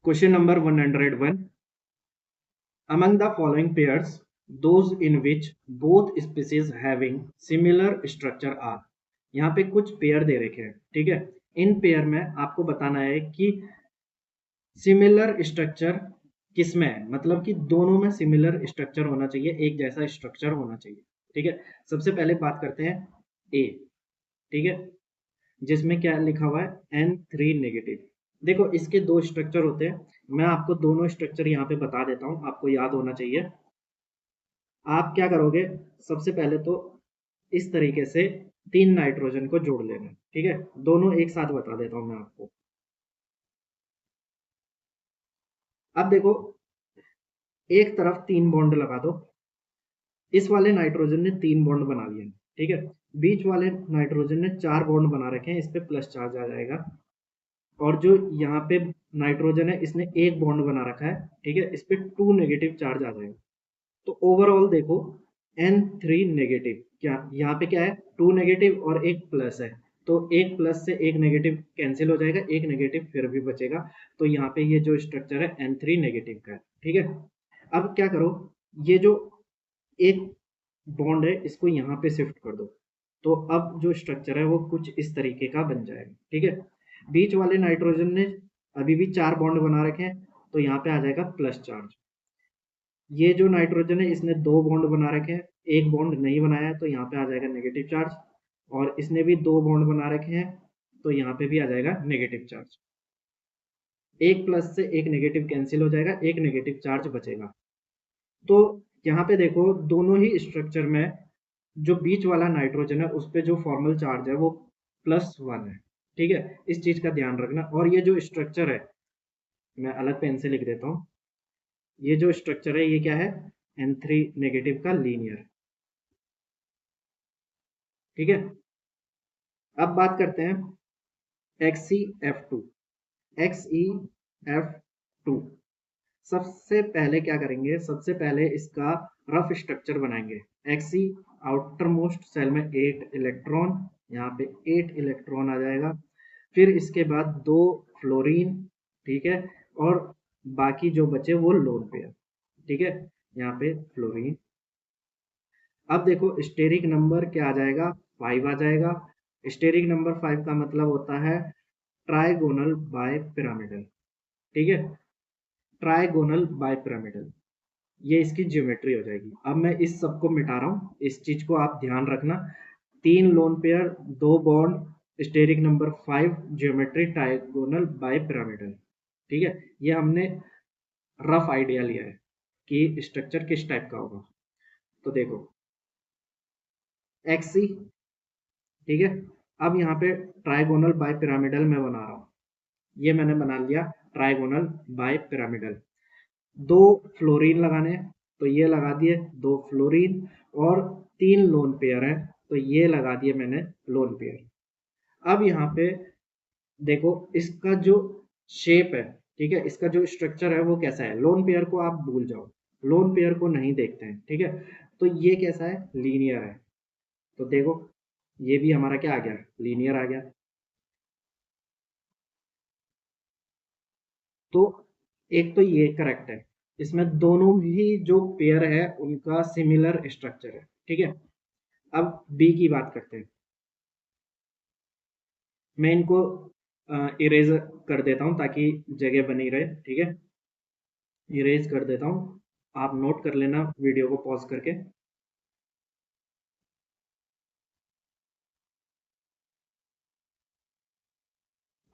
Question number 101. Among the following pairs, those in which both species having similar structure are. यहाँ पे कुछ pair दे रखे हैं, ठीक है। इन पेयर में आपको बताना है कि सिमिलर स्ट्रक्चर किसमें है, मतलब कि दोनों में सिमिलर स्ट्रक्चर होना चाहिए, एक जैसा स्ट्रक्चर होना चाहिए, ठीक है। सबसे पहले बात करते हैं ए, ठीक है, जिसमें क्या लिखा हुआ है N3 नेगेटिव। देखो इसके दो स्ट्रक्चर होते हैं, मैं आपको दोनों स्ट्रक्चर यहाँ पे बता देता हूँ, आपको याद होना चाहिए। आप क्या करोगे, सबसे पहले तो इस तरीके से 3 नाइट्रोजन को जोड़ लेना, ठीक है। दोनों एक साथ बता देता हूँ मैं आपको। अब देखो एक तरफ 3 बॉन्ड लगा दो, इस वाले नाइट्रोजन ने 3 बॉन्ड बना लिए, ठीक है। बीच वाले नाइट्रोजन ने 4 बॉन्ड बना रखे हैं, इस पे प्लस चार्ज आ जाएगा। और जो यहाँ पे नाइट्रोजन है इसने एक बॉन्ड बना रखा है, ठीक है, इस पे 2 नेगेटिव चार्ज आ जाएगा। तो ओवरऑल देखो N3 नेगेटिव, क्या यहाँ पे क्या है, 2 नेगेटिव और एक प्लस है, तो एक प्लस से एक नेगेटिव कैंसिल हो जाएगा, एक नेगेटिव फिर भी बचेगा। तो यहाँ पे ये जो स्ट्रक्चर है N3 नेगेटिव का है, ठीक है। अब क्या करो, ये जो एक बॉन्ड है इसको यहाँ पे शिफ्ट कर दो, तो अब जो स्ट्रक्चर है वो कुछ इस तरीके का बन जाएगा, ठीक है। बीच वाले नाइट्रोजन ने अभी भी 4 बॉन्ड बना रखे हैं, तो यहाँ पे आ जाएगा प्लस चार्ज। ये जो नाइट्रोजन है इसने 2 बॉन्ड बना रखे हैं, एक बॉन्ड नहीं बनाया है, तो यहाँ पे आ जाएगा नेगेटिव चार्ज। और इसने भी 2 बॉन्ड बना रखे हैं, तो यहाँ पे भी आ जाएगा नेगेटिव चार्ज। एक प्लस से एक नेगेटिव कैंसिल हो जाएगा, एक नेगेटिव चार्ज बचेगा। तो यहाँ पे देखो दोनों ही स्ट्रक्चर में जो बीच वाला नाइट्रोजन है उस पे जो फॉर्मल चार्ज है वो +1 है, ठीक है। इस चीज का ध्यान रखना। और ये जो स्ट्रक्चर है, मैं अलग पेन से लिख देता हूँ, ये जो स्ट्रक्चर है ये क्या है, N3 नेगेटिव का लीनियर, ठीक है। अब बात करते हैं XeF2। XeF2 सबसे पहले क्या करेंगे, सबसे पहले इसका रफ स्ट्रक्चर बनाएंगे। Xe आउटर मोस्ट सेल में 8 इलेक्ट्रॉन, यहाँ पे 8 इलेक्ट्रॉन आ जाएगा। फिर इसके बाद 2 फ्लोरीन, ठीक है, और बाकी जो बचे वो लोन पेयर, ठीक है, यहाँ पे फ्लोरीन। अब देखो स्टेरिक नंबर क्या आ जाएगा, 5 आ जाएगा। स्टेरिक नंबर 5 का मतलब होता है ट्राइगोनल बाय पिरामिडल, ठीक है, ट्राइगोनल बाय पिरामिडल, ये इसकी ज्योमेट्री हो जाएगी। अब मैं इस सब को मिटा रहा हूँ, इस चीज को आप ध्यान रखना। 3 lone pair, 2 bond, steric number 5, geometry trigonal bipyramidal, ठीक है। ये हमने रफ आइडिया लिया है कि स्ट्रक्चर किस टाइप का होगा। तो देखो Xc, ठीक है। अब यहाँ पे ट्राइगोनल बाय पिरामिडल मैं बना रहा हूँ, ये मैंने बना लिया ट्राइगोनल बाय पिरामिडल। 2 फ्लोरीन लगाने, तो ये लगा दिए 2 फ्लोरीन। और 3 लोन पेयर है, तो ये लगा दिए मैंने लोन पेयर। अब यहाँ पे देखो इसका जो शेप है, ठीक है, इसका जो स्ट्रक्चर है वो कैसा है। लोन पेयर को आप भूल जाओ, लोन पेयर को नहीं देखते हैं, ठीक है। तो ये कैसा है, लीनियर है। तो देखो ये भी हमारा क्या आ गया, लीनियर आ गया। तो एक तो ये करेक्ट है, इसमें दोनों ही जो पेयर है उनका सिमिलर स्ट्रक्चर है, ठीक है। अब बी की बात करते हैं। मैं इनको इरेज कर देता हूं ताकि जगह बनी रहे, ठीक है। इरेज कर देता हूं, आप नोट कर लेना वीडियो को पॉज करके।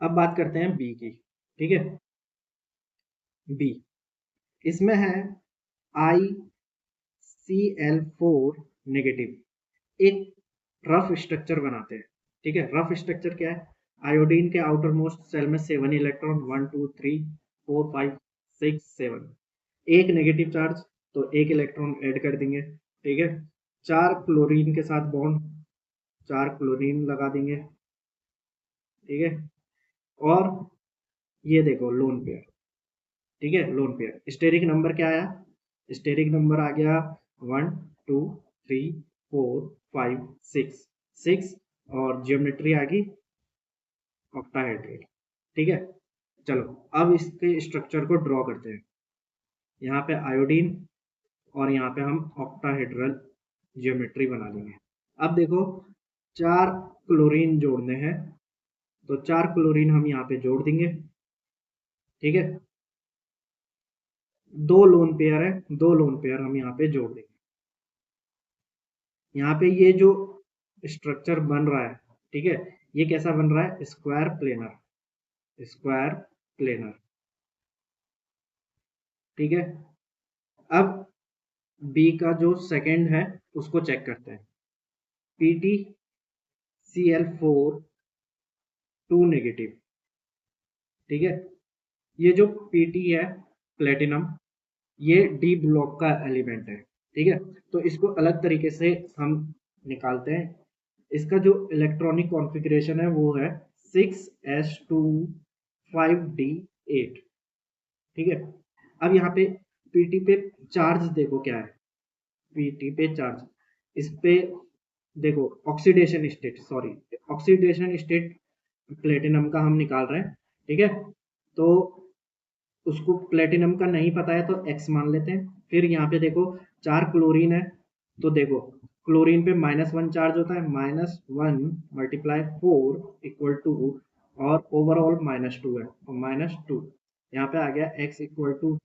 अब बात करते हैं बी की, ठीक है। बी, इसमें है ICl4 नेगेटिव। एक रफ स्ट्रक्चर बनाते हैं, ठीक है। रफ स्ट्रक्चर क्या है, आयोडीन के आउटर मोस्ट सेल में 7 इलेक्ट्रॉन, 1 2 3 4 5 6 7, एक नेगेटिव चार्ज, तो एक इलेक्ट्रॉन ऐड कर देंगे, ठीक है। 4 क्लोरीन के साथ बॉन्ड, 4 क्लोरीन लगा देंगे, ठीक है। और ये देखो लोन पेयर, ठीक है, लोन पेयर। स्टेरिक नंबर क्या आया, स्टेरिक नंबर आ गया 1 2 3 4 5 6 6, और ज्योमेट्री आ गई ऑक्टाहेड्रल, ठीक है। चलो अब इसके स्ट्रक्चर को ड्रॉ करते हैं। यहाँ पे आयोडीन और यहाँ पे हम ऑक्टाहेड्रल ज्योमेट्री बना लेंगे। अब देखो 4 क्लोरीन जोड़ने हैं, तो 4 क्लोरीन हम यहाँ पे जोड़ देंगे। ठीक है, 2 लोन पेयर है, 2 लोन पेयर हम यहाँ पे जोड़ देंगे। यहाँ पे ये जो स्ट्रक्चर बन रहा है, ठीक है, ये कैसा बन रहा है? Square planar, square planar. ठीक है, अब बी का जो सेकंड है उसको चेक करते हैं। PtCl4 2 negative. ठीक है, ये जो Pt है प्लेटिनम, ये डी ब्लॉक का एलिमेंट है। ठीक है, तो इसको अलग तरीके से हम निकालते हैं। इसका जो इलेक्ट्रॉनिक कॉन्फ़िगरेशन है वो है 6s2 5d8। ठीक है, अब यहाँ पे Pt पे चार्ज देखो क्या है। Pt पे चार्ज, इस पे देखो oxidation state, sorry oxidation state platinum का हम निकाल रहे हैं। ठीक है, तो उसको प्लेटिनम का नहीं पता है तो x मान लेते हैं। फिर यहाँ पे देखो 4 क्लोरीन है, तो देखो क्लोरीन पे -1 चार्ज होता है, -1 मल्टीप्लाई 4 इक्वल टू, और ओवरऑल -2 है, और -2 यहाँ पे आ गया x equal to,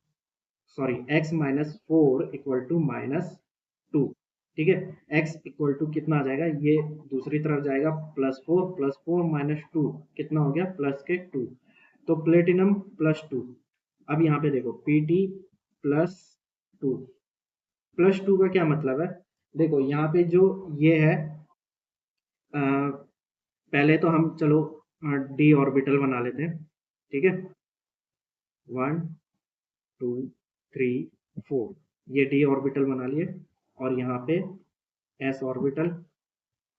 sorry x -4 equal to -2। ठीक है, x इक्वल टू कितना आ जाएगा, ये दूसरी तरफ जाएगा, +4 +4 -2 कितना हो गया, प्लस के 2, तो प्लेटिनम +2। अब यहाँ पे देखो Pt +2, +2 का क्या मतलब है? देखो यहाँ पे जो ये है, पहले तो हम चलो d ऑर्बिटल बना लेते हैं। ठीक है, 1 2 3 4, ये d ऑर्बिटल बना लिए, और यहाँ पे s ऑर्बिटल।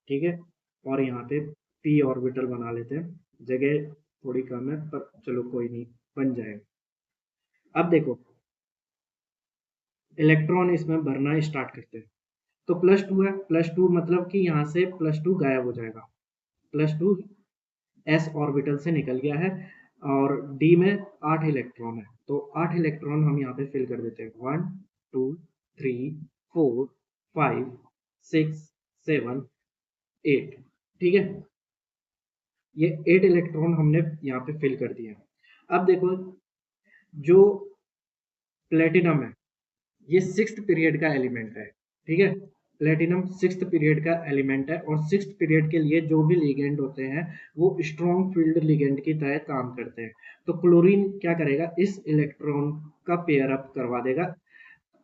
ठीक है, और यहाँ पे p ऑर्बिटल बना लेते हैं। जगह थोड़ी कम है पर चलो कोई नहीं, बन जाएगा। अब देखो इलेक्ट्रॉन इसमें भरना स्टार्ट करते हैं, तो +2 है, +2 मतलब कि यहाँ से +2 गायब हो जाएगा, +2 s ऑर्बिटल से निकल गया है, और d में 8 इलेक्ट्रॉन है, तो 8 इलेक्ट्रॉन हम यहाँ पे फिल कर देते हैं। 1 2 3 4 5 6 7 8। ठीक है, ये 8 इलेक्ट्रॉन हमने यहाँ पे फिल कर दिए। अब देखो जो प्लेटिनम है ये 6th पीरियड का एलिमेंट है। ठीक है, प्लेटिनम 6th पीरियड का एलिमेंट है, और 6th पीरियड के लिए जो भी लिगेंड होते हैं वो स्ट्रॉन्ग फील्ड लिगेंड की तरह काम करते हैं। तो क्लोरीन क्या करेगा, इस इलेक्ट्रॉन का पेयर अप करवा देगा,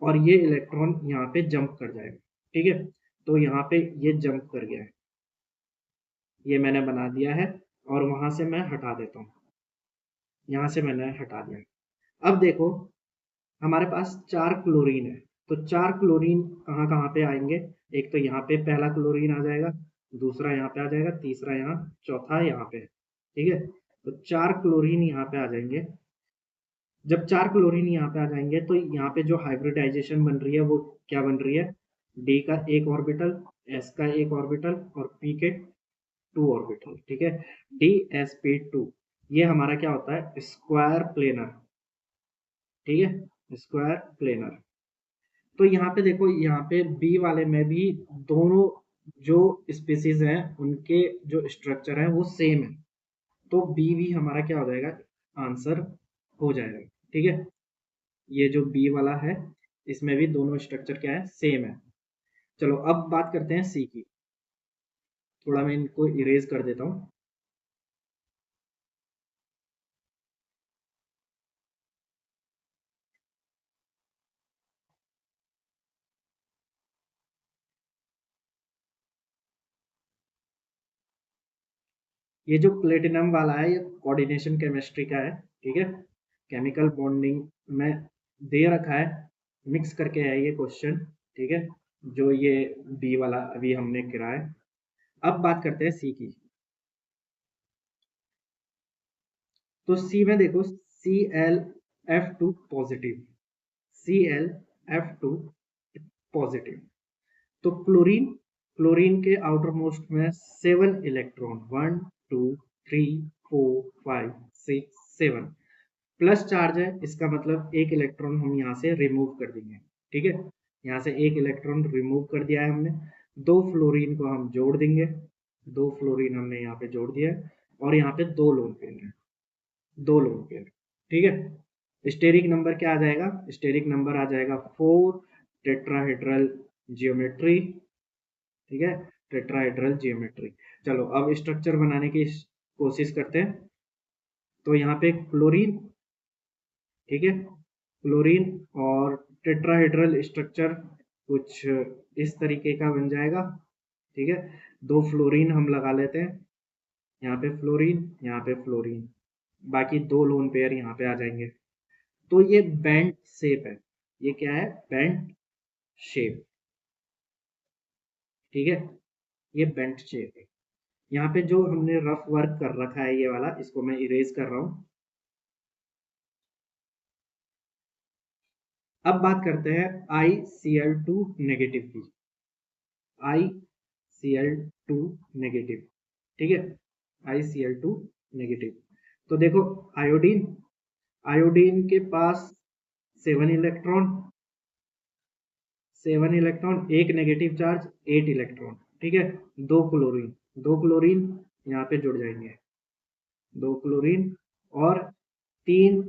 और ये इलेक्ट्रॉन यहाँ पे जंप कर जाएगा। ठीक है, तो यहाँ पे ये जंप कर गया है, ये मैंने बना दिया है, और वहां से मैं हटा देता हूँ, यहाँ से मैंने हटा दिया। अब देखो हमारे पास 4 क्लोरीन है, तो 4 क्लोरीन कहाँ कहाँ पे आएंगे? एक तो यहाँ पे पहला क्लोरीन आ जाएगा, दूसरा यहाँ पे आ जाएगा, तीसरा यहाँ, चौथा यहाँ पे। ठीक है, तो 4 क्लोरीन यहाँ पे आ जाएंगे। जब 4 क्लोरीन यहाँ पे आ जाएंगे तो यहाँ पे जो हाइब्रिडाइजेशन बन रही है वो क्या बन रही है? डी का एक ऑर्बिटल, एस का एक ऑर्बिटल, और पी के 2 ऑर्बिटल। ठीक है, DsP2, ये हमारा क्या होता है? Square planar. ठीक है, स्क्वायर प्लेनर। तो यहाँ पे देखो, यहाँ पे बी वाले में भी दोनों जो स्पीसीज हैं उनके जो स्ट्रक्चर है वो सेम है, तो बी भी हमारा क्या हो जाएगा? आंसर हो जाएगा। ठीक है, ये जो बी वाला है इसमें भी दोनों स्ट्रक्चर क्या है? सेम है। चलो अब बात करते हैं सी की। थोड़ा मैं इनको इरेज कर देता हूँ। ये जो प्लेटिनम वाला है ये कोऑर्डिनेशन केमिस्ट्री का है। ठीक है, केमिकल बॉन्डिंग में दे रखा है, मिक्स करके है ये क्वेश्चन। ठीक है, जो ये बी वाला अभी हमने करा है। अब बात करते हैं सी की। तो सी में देखो Cl(F2) पॉजिटिव, Cl(F2) पॉजिटिव। तो क्लोरीन, क्लोरीन के आउटर मोस्ट में 7 इलेक्ट्रॉन, 1 2 3 4 5 6 7, प्लस चार्ज है, इसका मतलब एक इलेक्ट्रॉन हम यहाँ से रिमूव कर देंगे। ठीक है, यहाँ से एक इलेक्ट्रॉन रिमूव कर दिया है हमने। दो फ्लोरीन को हम जोड़ देंगे, दो फ्लोरीन हमने यहाँ पे जोड़ दिया है, और यहाँ पे दो लोन पेयर है, दो लोन पेयर। ठीक है, स्टेरिक नंबर क्या आ जाएगा? स्टेरिक नंबर आ जाएगा 4 टेट्राहेड्रल जियोमेट्री। ठीक है, टेट्राहेड्रल जियोमेट्री। चलो अब स्ट्रक्चर बनाने की कोशिश करते हैं। तो यहाँ पे क्लोरीन, ठीक है, क्लोरीन और टेट्राहेड्रल स्ट्रक्चर कुछ इस तरीके का बन जाएगा। ठीक है, दो फ्लोरीन हम लगा लेते हैं, यहाँ पे फ्लोरीन, यहाँ पे फ्लोरीन, बाकी दो लोन पेयर यहाँ पे आ जाएंगे। तो ये बेंट शेप है, ये क्या है? Bent shape. ठीक है, ये बेंट शेप है। यहाँ पे जो हमने रफ वर्क कर रखा है ये वाला, इसको मैं इरेज कर रहा हूँ। अब बात करते हैं ICl2 नेगेटिव की। ICl2 नेगेटिव, ठीक है, ICl2 नेगेटिव। तो देखो, आयोडीन, आयोडीन के पास 7 इलेक्ट्रॉन, 7 इलेक्ट्रॉन, एक नेगेटिव चार्ज, 8 इलेक्ट्रॉन। ठीक है, दो क्लोरीन, दो क्लोरीन यहाँ पे जुड़ जाएंगे, दो क्लोरीन और तीन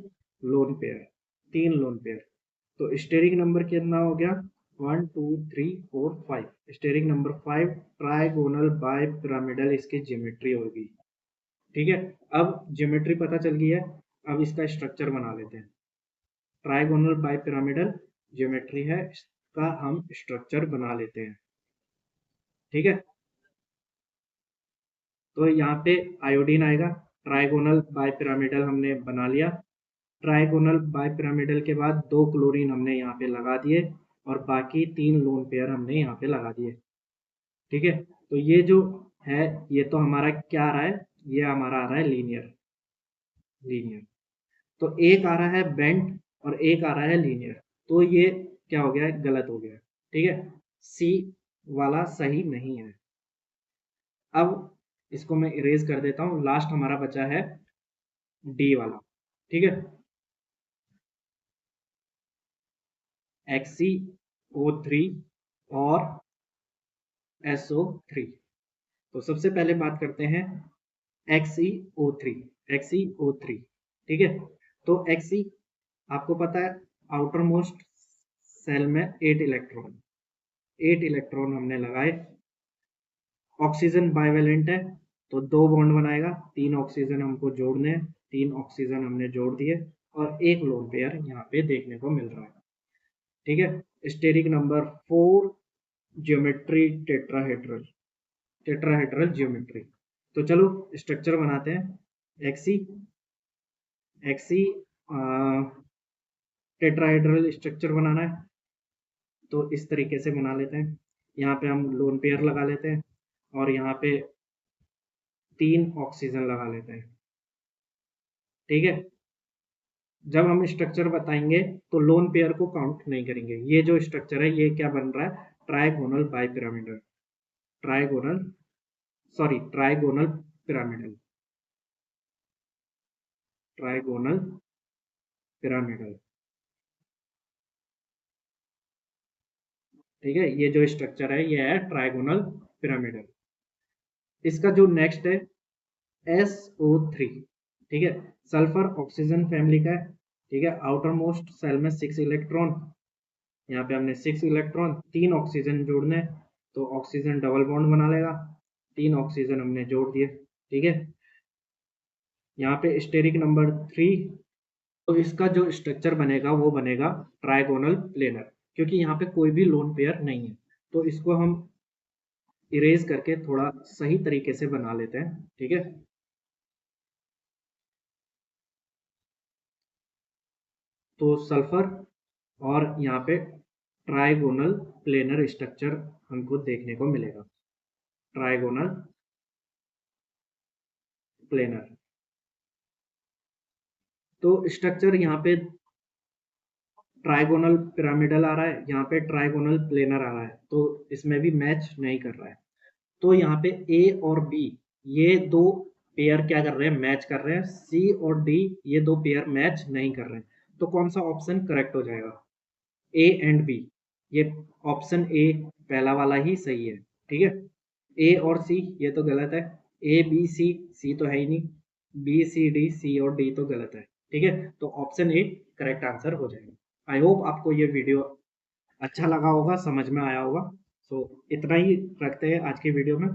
लोन पेयर, तीन लोन पेयर। तो स्टेरिक नंबर कितना हो गया? 1 2 3 4 5। Steric number 5 trigonal bipyramidal इसकी ज्योमेट्री होगी। ठीक है, अब ज्योमेट्री पता चल गई है, अब इसका स्ट्रक्चर बना लेते हैं। ट्राइगोनल बाय पिरामिडल ज्योमेट्री है, इसका हम स्ट्रक्चर बना लेते हैं। ठीक है, तो यहाँ पे आयोडीन आएगा, ट्राइगोनल बाय पिरामिडल हमने बना लिया। ट्राइगोनल बाय पिरामिडल के बाद दो क्लोरीन हमने यहाँ पे लगा दिए, और बाकी तीन लोन पेयर हमने यहाँ पे लगा दिए। ठीक है, तो ये जो है, ये तो हमारा क्या आ रहा है? ये हमारा आ रहा है लीनियर, लीनियर। तो एक आ रहा है बेंट और एक आ रहा है लीनियर, तो ये क्या हो गया है? गलत हो गया। ठीक है, सी वाला सही नहीं है। अब इसको मैं इरेज कर देता हूँ, लास्ट हमारा बचा है डी वाला। ठीक है, XeO3 और SO3। तो सबसे पहले बात करते हैं XeO3, XeO3। ठीक है, तो Xe आपको पता है आउटर मोस्ट सेल में 8 इलेक्ट्रॉन, 8 इलेक्ट्रॉन हमने लगाए। ऑक्सीजन बाइवेलेंट है, तो दो बॉन्ड बनाएगा, तीन ऑक्सीजन हमको जोड़ने हैं, तीन ऑक्सीजन हमने जोड़ दिए, और एक लोन पेयर यहाँ पे देखने को मिल रहा है। ठीक है, steric number 4 geometry tetrahedral, tetrahedral geometry. तो चलो स्ट्रक्चर बनाते हैं। एक्सी, एक्सी टेट्राहेड्रल स्ट्रक्चर बनाना है, तो इस तरीके से बना लेते हैं। यहाँ पे हम लोन पेयर लगा लेते हैं, और यहाँ पे तीन ऑक्सीजन लगा लेते हैं। ठीक है, जब हम स्ट्रक्चर बताएंगे तो लोन पेयर को काउंट नहीं करेंगे। ये जो स्ट्रक्चर है, ये क्या बन रहा है? Trigonal bipyramidal, trigonal, sorry, trigonal pyramidal, trigonal pyramidal. ठीक है, ये जो स्ट्रक्चर है ये है ट्राइगोनल पिरामिडल। इसका जो नेक्स्ट है SO3। ठीक है, सल्फर ऑक्सीजन फैमिली का है। ठीक है, आउटर मोस्ट सेल में 6 इलेक्ट्रॉन, यहाँ पे हमने 6 इलेक्ट्रॉन, तीन ऑक्सीजन जोड़ने हैं, तो ऑक्सीजन डबल बॉन्ड बना लेगा, तीन ऑक्सीजन हमने जोड़ दिए। ठीक है, यहाँ पे स्टेरिक नंबर 3। तो इसका जो स्ट्रक्चर बनेगा वो बनेगा ट्राइगोनल प्लेनर, क्योंकि यहाँ पे कोई भी लोन पेयर नहीं है, तो इसको हम इरेज करके थोड़ा सही तरीके से बना लेते हैं। ठीक है, तो सल्फर और यहाँ पे ट्राइगोनल प्लेनर स्ट्रक्चर हमको देखने को मिलेगा, ट्राइगोनल प्लेनर। तो स्ट्रक्चर यहाँ पे ट्राइगोनल पिरामिडल आ रहा है, यहाँ पे ट्राइगोनल प्लेनर आ रहा है, तो इसमें भी मैच नहीं कर रहा है। तो यहाँ पे ए और बी, ये दो पेयर क्या कर रहे हैं, मैच कर रहे हैं। सी और डी ये दो पेयर मैच नहीं कर रहे हैं, तो कौन सा ऑप्शन करेक्ट हो जाएगा, ए एंड बी। ये ऑप्शन ए पहला वाला ही सही है, ठीक है। ए और सी ये तो गलत है, ए बी सी, सी तो है ही नहीं, बी सी डी, सी और डी तो गलत है, ठीक है। तो ऑप्शन ए करेक्ट आंसर हो जाएगा। आई होप आपको ये वीडियो अच्छा लगा होगा, समझ में आया होगा। सो इतना ही रखते हैं आज की वीडियो में।